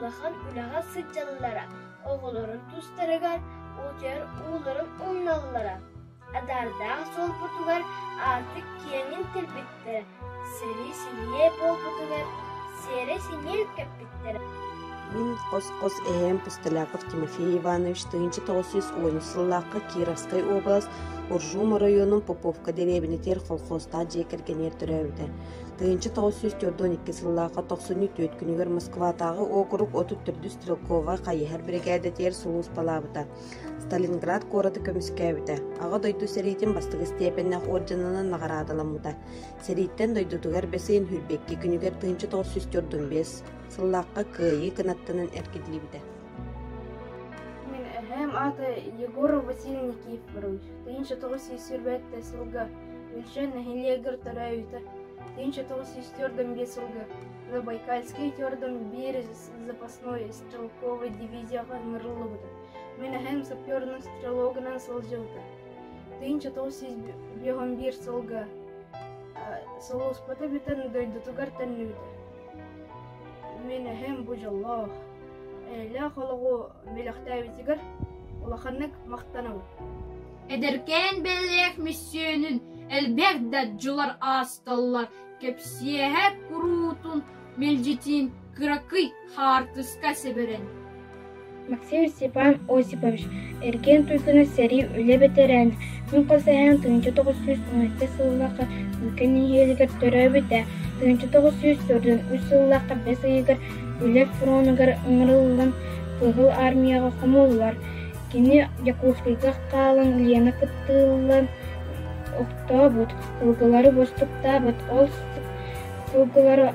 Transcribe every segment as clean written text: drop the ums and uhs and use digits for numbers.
Улахан уляға сыджалылара, оғыларын тұстарыгар, отер уыларын онналылара. Адардағы сол бұтугар артық кеңін тілбіттері, сірі сілие бол бұтугар, сері сенел көпбіттері. Мин қос әйім Пустоляков Тимофей Иванович 1910 сыллаққа Кировскай область Уржума районун Поповка деребинетер колхозда жекергенер түрәуді. 1942 сыллаққа 94 күнігер Москватағы округ 34 Стрелкова қайығар бригадетер Сулус Палабыта. Сталинград городы көміскәуді. Аға дойду сәрейден бастығы степеннақ орденынан нағарадыламыда. Сәрейттен дойдудығар бәсейін хүлбекке күнігер 1945 сыллаққа күйі кынаттының әркедлебді. Мен әхәм аты Егоров Василий Никифорович. 1904 сылға өлшен әхелегір тұрайыты. 1904 сылға Забайкальский тердім берез запасной стрелковой дивизияға нұрылы бұды. Мен әхәм саперның стрелогынан сылжылды. 1901 сылға Солос паты бітін дойды тұғар тәнлуді. Мен әхәм бұжаллах. Әлі қолығы меліқтәуетігір олақанық мақтанау. Эдеркен белек миссионын элбегдә жулар асталлар кепсиеһе курутун мелжитин кыракый хартыска себерен. Максим Степан Осипович, эрген туйкыны сәри үлі бетерән. Мен қосайын 1912 сыллаққа үлкен иелігір түрі біті. 1904 сыллаққа 5 айығыр үлі фронығыр ұңырылын тұғыл армияға қомылылар. Кені Якутскайға қалын Лена күттілін оқта бұд. Сылғылары бостықта бұд. Ол сылғылары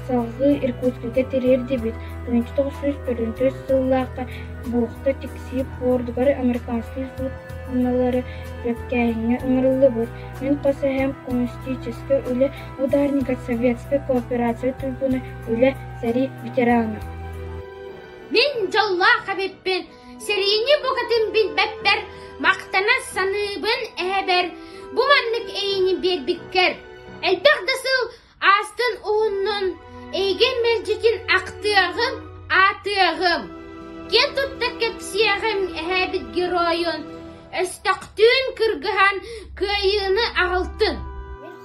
салғы Иркутскайға терерді бет. 1904 сыллаққа бұқты тексиіп бордығары американский сылғылары бөккәйіне ұңырылы бұд. Мен қосайым коммунистическі үлі ударника советский кооперация түлгіні үлі сәрі ветераны. Мен жалла қабеппен серийini бұғытын білбәппер мақтана саныбын әбер бұманлық әйіні бербіккер. Әлбәғдасыл астын оғынның әйген мәлжетін ақтығым, атығым. Кен тұтта кәпсияғым әбіт геройын, әстақтың кіргіған көйіні ағылтын.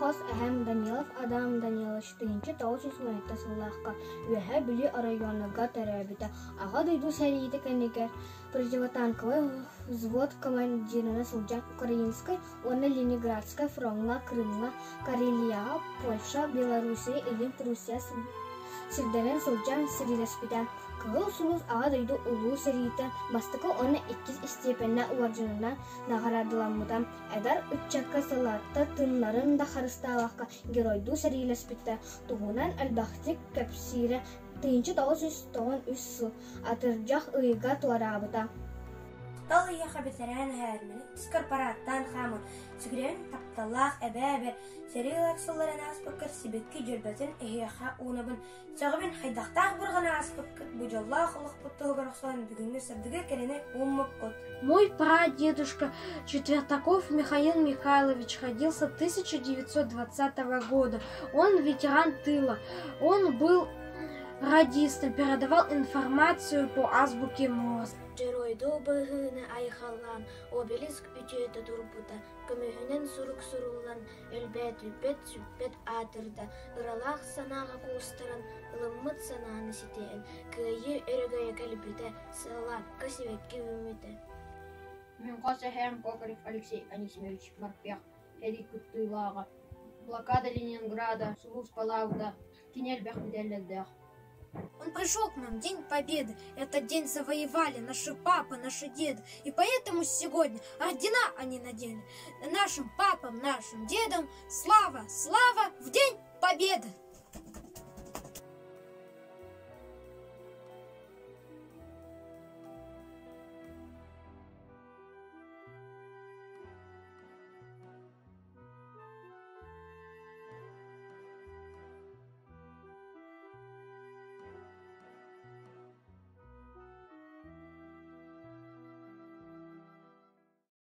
Хос әһәм Данилов Адам Данилович 1912 сыллаққа үәһә білі районыға тәрәбіті. Аға дойду сәрейді кәнекер противотанковый взвод командирына Сылжан Украинской, оны Ленинградская фронтына, Крымға, Карелияға, Польша, Белоруссия, Илин, Руссия, Сирдерен Сылжан Сиридеспитен. Кығыл сұлыз аға дойду ұлу сәрейті бастықы оны 2 степенна орденына нағарадыламыдан. Әдар үтчәкка сылатты тынларын да қарысталаққа геройду сәрейлеспітті. Тұғынан әлбақтик көпсірі 1993 сыл атыржақ ұйыға туарабыда. Тал ияқа бетерән әрмені, тіскарпараттан қамын, сүгірен тапталақ әбәбі, сәрейлак сылларын аспыққыр, себеккі жүрбәтін әйеқа онабын, сағымен хайдақтақ бұрғана аспыққыр, бұжалла қылық бұтты ғырықсан бүгінгі сәрдігі кәрені ұмып қот. Мой прадедушка Четвертаков Михаил Михайлович родился 1920 года. Он ветеран тыла. Он был радистом, передавал информацию по азбуке Морзе. Жеройду бұғыны айқалған, обелиск үтеті тұрбыда, көмігінен сұрук сұрулан, әлбәт үпет сүппет атырда, ұралақ санаға қуыстырын, ылыммыт сананы сетейін, көйі өрігөйі кәліпіті, сылат көсевекке үміті. Мен қос әхәм Кокарев Алексей Анисимович Марпех, Эдик Куттылаға, блокада Ленинграда, Сулус Палавда, Кинель Бәхмеделлердер. Он пришел к нам, День Победы. Этот день завоевали наши папы, наши деды. И поэтому сегодня ордена они надели. Нашим папам, нашим дедам слава, слава в День Победы!